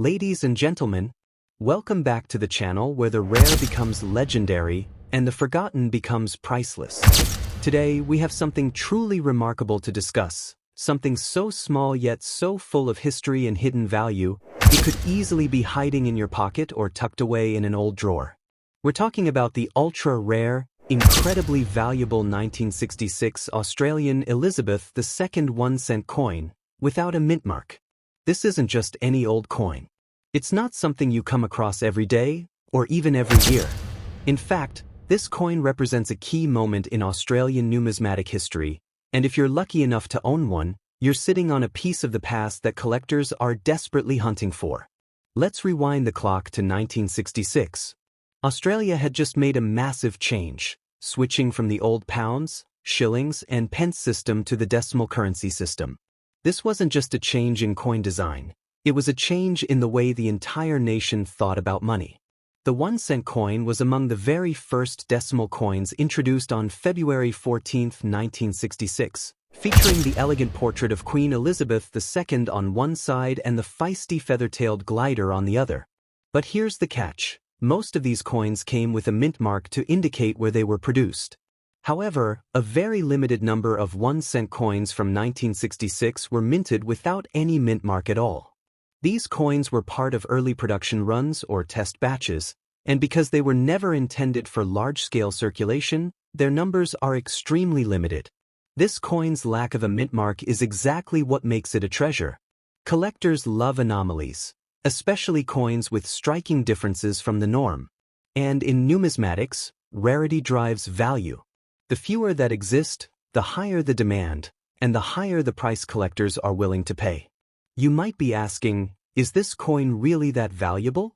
Ladies and gentlemen, welcome back to the channel where the rare becomes legendary and the forgotten becomes priceless. Today, we have something truly remarkable to discuss, something so small yet so full of history and hidden value, it could easily be hiding in your pocket or tucked away in an old drawer. We're talking about the ultra-rare, incredibly valuable 1966 Australian Elizabeth II 1-cent coin, without a mint mark. This isn't just any old coin. It's not something you come across every day, or even every year. In fact, this coin represents a key moment in Australian numismatic history, and if you're lucky enough to own one, you're sitting on a piece of the past that collectors are desperately hunting for. Let's rewind the clock to 1966. Australia had just made a massive change, switching from the old pounds, shillings, and pence system to the decimal currency system. This wasn't just a change in coin design. It was a change in the way the entire nation thought about money. The 1-cent coin was among the very first decimal coins introduced on February 14, 1966, featuring the elegant portrait of Queen Elizabeth II on one side and the feisty feather-tailed glider on the other. But here's the catch. Most of these coins came with a mint mark to indicate where they were produced. However, a very limited number of 1-cent coins from 1966 were minted without any mint mark at all. These coins were part of early production runs or test batches, and because they were never intended for large-scale circulation, their numbers are extremely limited. This coin's lack of a mint mark is exactly what makes it a treasure. Collectors love anomalies, especially coins with striking differences from the norm. And in numismatics, rarity drives value. The fewer that exist, the higher the demand, and the higher the price collectors are willing to pay. You might be asking, is this coin really that valuable?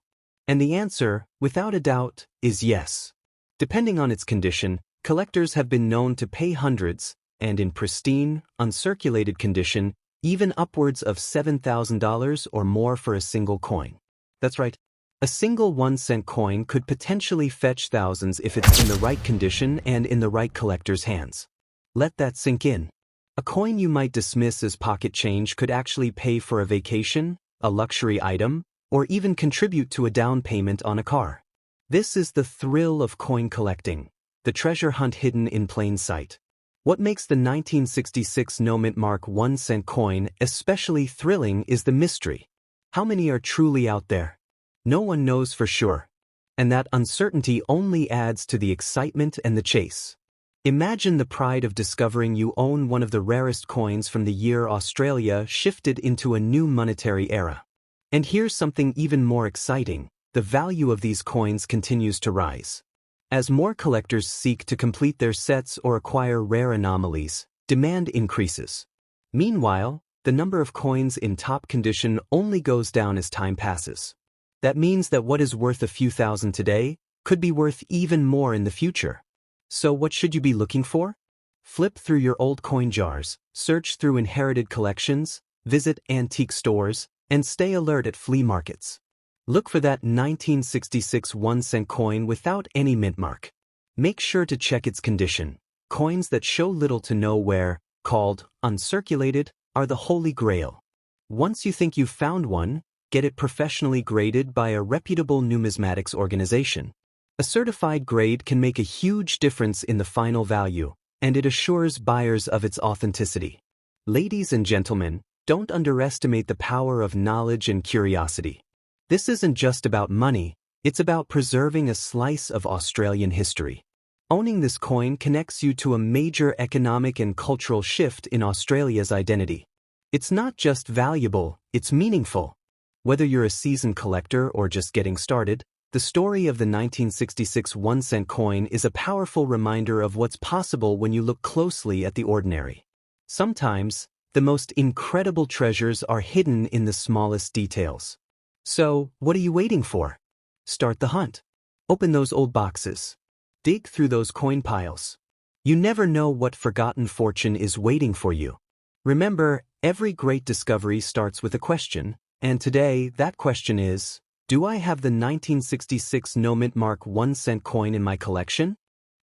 And the answer, without a doubt, is yes. Depending on its condition, collectors have been known to pay hundreds, and in pristine, uncirculated condition, even upwards of $7,000 or more for a single coin. That's right. A single 1-cent coin could potentially fetch thousands if it's in the right condition and in the right collector's hands. Let that sink in. A coin you might dismiss as pocket change could actually pay for a vacation, a luxury item, or even contribute to a down payment on a car. This is the thrill of coin collecting, the treasure hunt hidden in plain sight. What makes the 1966 no-mint mark 1-cent coin especially thrilling is the mystery. How many are truly out there? No one knows for sure. And that uncertainty only adds to the excitement and the chase. Imagine the pride of discovering you own one of the rarest coins from the year Australia shifted into a new monetary era. And here's something even more exciting. The value of these coins continues to rise. As more collectors seek to complete their sets or acquire rare anomalies, demand increases. Meanwhile, the number of coins in top condition only goes down as time passes. That means that what is worth a few thousand today could be worth even more in the future. So what should you be looking for? Flip through your old coin jars, search through inherited collections, visit antique stores, and stay alert at flea markets. Look for that 1966 1-cent coin without any mint mark. Make sure to check its condition. Coins that show little to no wear, called uncirculated, are the holy grail. Once you think you've found one, get it professionally graded by a reputable numismatics organization. A certified grade can make a huge difference in the final value, and it assures buyers of its authenticity. Ladies and gentlemen, don't underestimate the power of knowledge and curiosity. This isn't just about money, it's about preserving a slice of Australian history. Owning this coin connects you to a major economic and cultural shift in Australia's identity. It's not just valuable, it's meaningful. Whether you're a seasoned collector or just getting started, the story of the 1966 1-cent coin is a powerful reminder of what's possible when you look closely at the ordinary. Sometimes, the most incredible treasures are hidden in the smallest details. So, what are you waiting for? Start the hunt. Open those old boxes. Dig through those coin piles. You never know what forgotten fortune is waiting for you. Remember, every great discovery starts with a question. And today, that question is, do I have the 1966 no-mint mark 1-cent coin in my collection?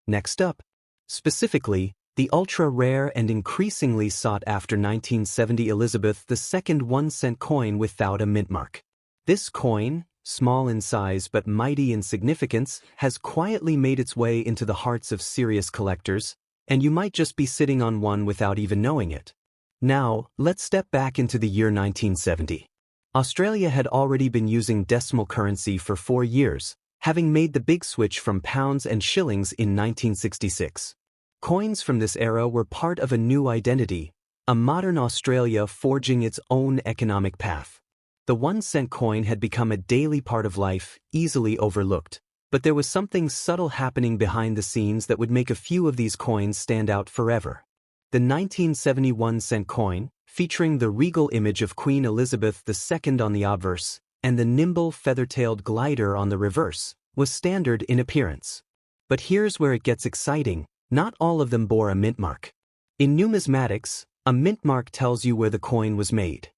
Next up, specifically, the ultra-rare and increasingly sought-after 1970 Elizabeth II 1-cent coin without a mint mark. This coin, small in size but mighty in significance, has quietly made its way into the hearts of serious collectors, and you might just be sitting on one without even knowing it. Now, let's step back into the year 1970. Australia had already been using decimal currency for 4 years, having made the big switch from pounds and shillings in 1966. Coins from this era were part of a new identity, a modern Australia forging its own economic path. The 1-cent coin had become a daily part of life, easily overlooked, but there was something subtle happening behind the scenes that would make a few of these coins stand out forever. The 1971-cent coin, featuring the regal image of Queen Elizabeth II on the obverse, and the nimble feather-tailed glider on the reverse, was standard in appearance. But here's where it gets exciting, not all of them bore a mint mark. In numismatics, a mint mark tells you where the coin was made.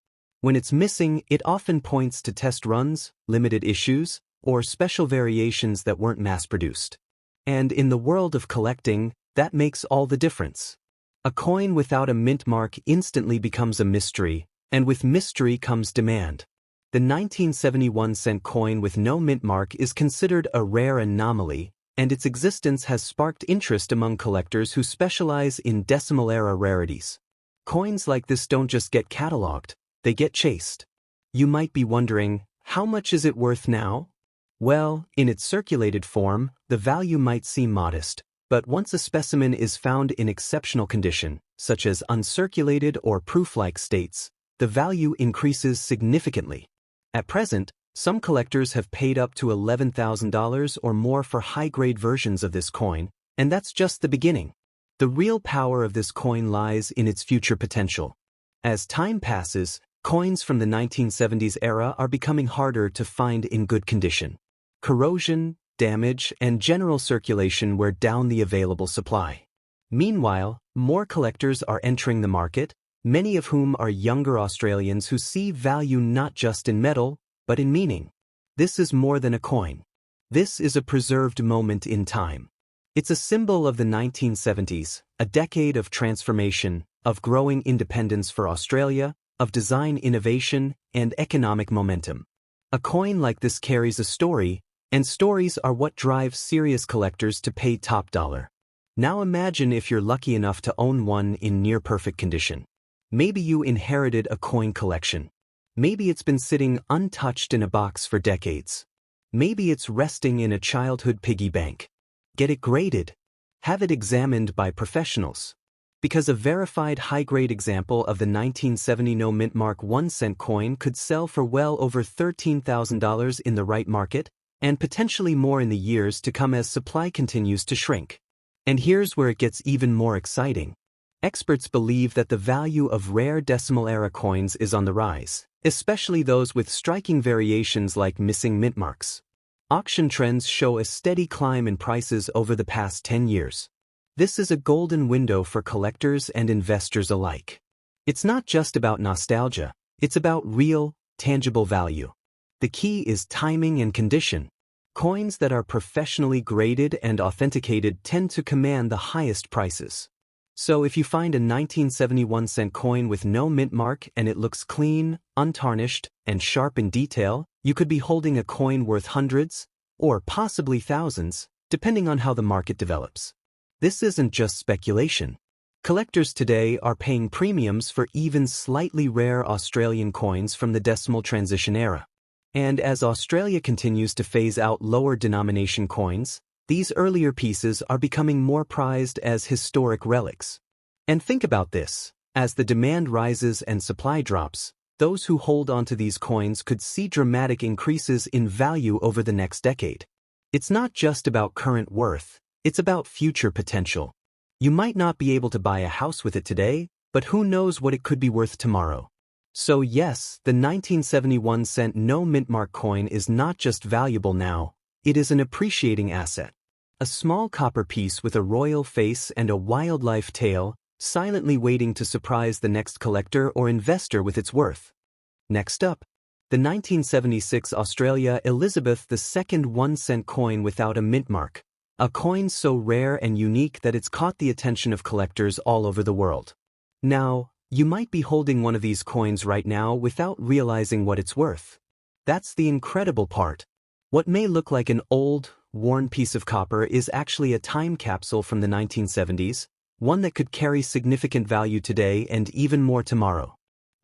When it's missing, it often points to test runs, limited issues, or special variations that weren't mass-produced. And in the world of collecting, that makes all the difference. A coin without a mint mark instantly becomes a mystery, and with mystery comes demand. The 1971-cent coin with no mint mark is considered a rare anomaly, and its existence has sparked interest among collectors who specialize in decimal-era rarities. Coins like this don't just get cataloged, they get chased. You might be wondering, how much is it worth now? Well, in its circulated form, the value might seem modest, but once a specimen is found in exceptional condition, such as uncirculated or proof-like states, the value increases significantly. At present, some collectors have paid up to $11,000 or more for high-grade versions of this coin, and that's just the beginning. The real power of this coin lies in its future potential. As time passes, coins from the 1970s era are becoming harder to find in good condition. Corrosion, damage, and general circulation wear down the available supply. Meanwhile, more collectors are entering the market, many of whom are younger Australians who see value not just in metal, but in meaning. This is more than a coin. This is a preserved moment in time. It's a symbol of the 1970s, a decade of transformation, of growing independence for Australia, of design innovation, and economic momentum. A coin like this carries a story, and stories are what drive serious collectors to pay top dollar. Now imagine if you're lucky enough to own one in near-perfect condition. Maybe you inherited a coin collection. Maybe it's been sitting untouched in a box for decades. Maybe it's resting in a childhood piggy bank. Get it graded. Have it examined by professionals. Because a verified high-grade example of the 1970 no mint mark 1-cent coin could sell for well over $13,000 in the right market, and potentially more in the years to come as supply continues to shrink. And here's where it gets even more exciting. Experts believe that the value of rare decimal-era coins is on the rise, especially those with striking variations like missing mint marks. Auction trends show a steady climb in prices over the past 10 years. This is a golden window for collectors and investors alike. It's not just about nostalgia, it's about real, tangible value. The key is timing and condition. Coins that are professionally graded and authenticated tend to command the highest prices. So if you find a 1971-cent coin with no mint mark and it looks clean, untarnished, and sharp in detail, you could be holding a coin worth hundreds, or possibly thousands, depending on how the market develops. This isn't just speculation. Collectors today are paying premiums for even slightly rare Australian coins from the decimal transition era. And as Australia continues to phase out lower denomination coins, these earlier pieces are becoming more prized as historic relics. And think about this, as the demand rises and supply drops, those who hold onto these coins could see dramatic increases in value over the next decade. It's not just about current worth, it's about future potential. You might not be able to buy a house with it today, but who knows what it could be worth tomorrow. So yes, the 1971-cent no mint mark coin is not just valuable now, it is an appreciating asset. A small copper piece with a royal face and a wildlife tail, silently waiting to surprise the next collector or investor with its worth. Next up, the 1976 Australia Elizabeth II 1-cent coin without a mint mark. A coin so rare and unique that it's caught the attention of collectors all over the world. Now, you might be holding one of these coins right now without realizing what it's worth. That's the incredible part. What may look like an old, worn piece of copper is actually a time capsule from the 1970s, one that could carry significant value today and even more tomorrow.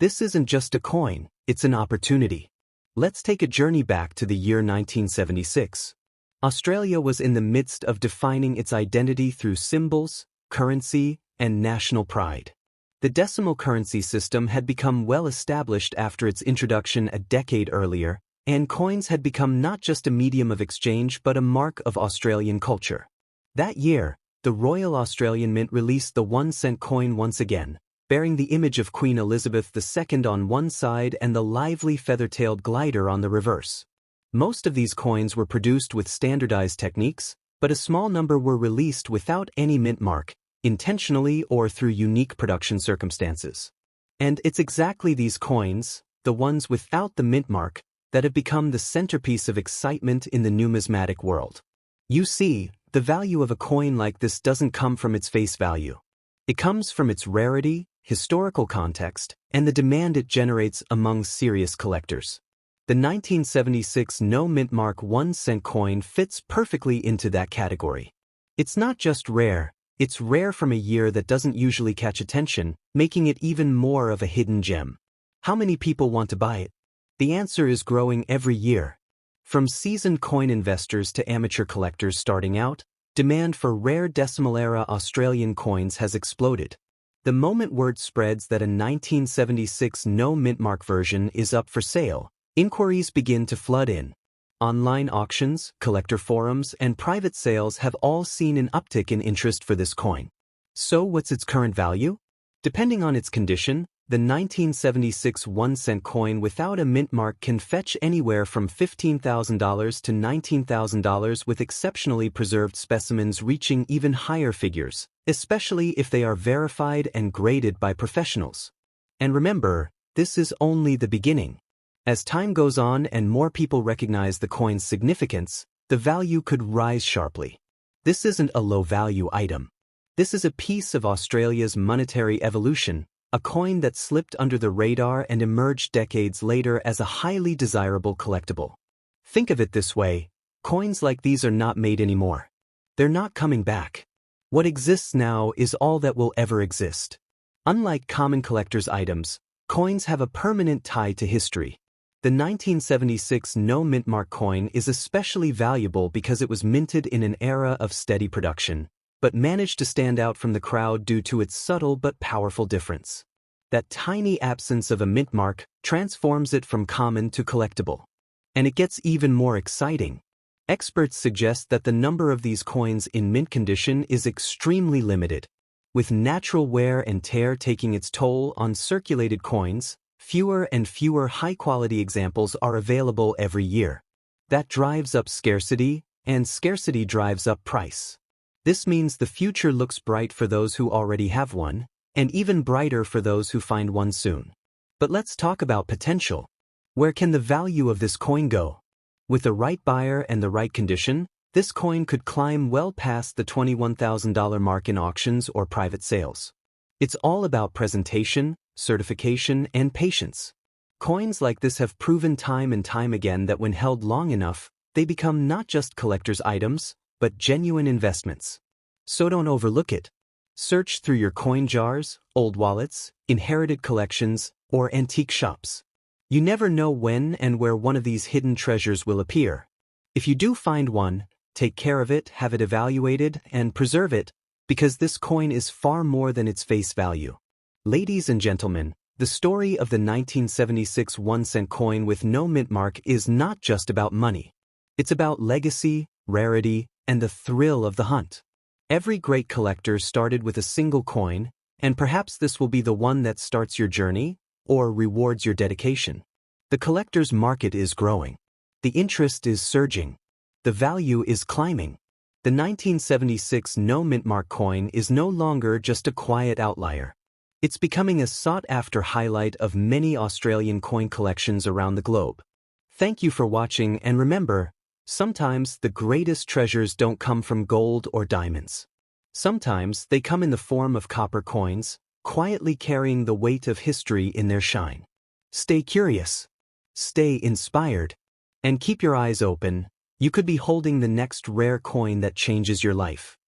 This isn't just a coin, it's an opportunity. Let's take a journey back to the year 1976. Australia was in the midst of defining its identity through symbols, currency, and national pride. The decimal currency system had become well established after its introduction a decade earlier, and coins had become not just a medium of exchange but a mark of Australian culture. That year, the Royal Australian Mint released the 1-cent coin once again, bearing the image of Queen Elizabeth II on one side and the lively feather-tailed glider on the reverse. Most of these coins were produced with standardized techniques, but a small number were released without any mint mark, intentionally or through unique production circumstances. And it's exactly these coins, the ones without the mint mark, that have become the centerpiece of excitement in the numismatic world. You see, the value of a coin like this doesn't come from its face value. It comes from its rarity, historical context, and the demand it generates among serious collectors. The 1976 no-mint mark 1-cent coin fits perfectly into that category. It's not just rare, it's rare from a year that doesn't usually catch attention, making it even more of a hidden gem. How many people want to buy it? The answer is growing every year. From seasoned coin investors to amateur collectors starting out, demand for rare decimal-era Australian coins has exploded. The moment word spreads that a 1976 no-mint mark version is up for sale, inquiries begin to flood in. Online auctions, collector forums, and private sales have all seen an uptick in interest for this coin. So what's its current value? Depending on its condition, the 1976 1-cent coin without a mint mark can fetch anywhere from $15,000 to $19,000 with exceptionally preserved specimens reaching even higher figures, especially if they are verified and graded by professionals. And remember, this is only the beginning. As time goes on and more people recognize the coin's significance, the value could rise sharply. This isn't a low-value item. This is a piece of Australia's monetary evolution, a coin that slipped under the radar and emerged decades later as a highly desirable collectible. Think of it this way, coins like these are not made anymore. They're not coming back. What exists now is all that will ever exist. Unlike common collector's items, coins have a permanent tie to history. The 1976 no-mint mark coin is especially valuable because it was minted in an era of steady production, but managed to stand out from the crowd due to its subtle but powerful difference. That tiny absence of a mint mark transforms it from common to collectible. And it gets even more exciting. Experts suggest that the number of these coins in mint condition is extremely limited. With natural wear and tear taking its toll on circulated coins, fewer and fewer high-quality examples are available every year. That drives up scarcity, and scarcity drives up price. This means the future looks bright for those who already have one, and even brighter for those who find one soon. But let's talk about potential. Where can the value of this coin go? With the right buyer and the right condition, this coin could climb well past the $21,000 mark in auctions or private sales. It's all about presentation, certification, and patience. Coins like this have proven time and time again that when held long enough, they become not just collector's items, but genuine investments. So don't overlook it. Search through your coin jars, old wallets, inherited collections, or antique shops. You never know when and where one of these hidden treasures will appear. If you do find one, take care of it, have it evaluated, and preserve it, because this coin is far more than its face value. Ladies and gentlemen, the story of the 1976 1-cent coin with no mint mark is not just about money. It's about legacy, rarity, and the thrill of the hunt. Every great collector started with a single coin, and perhaps this will be the one that starts your journey or rewards your dedication. The collector's market is growing. The interest is surging. The value is climbing. The 1976 no mint mark coin is no longer just a quiet outlier. It's becoming a sought-after highlight of many Australian coin collections around the globe. Thank you for watching, and remember, sometimes the greatest treasures don't come from gold or diamonds. Sometimes they come in the form of copper coins, quietly carrying the weight of history in their shine. Stay curious. stay inspired, and keep your eyes open. You could be holding the next rare coin that changes your life.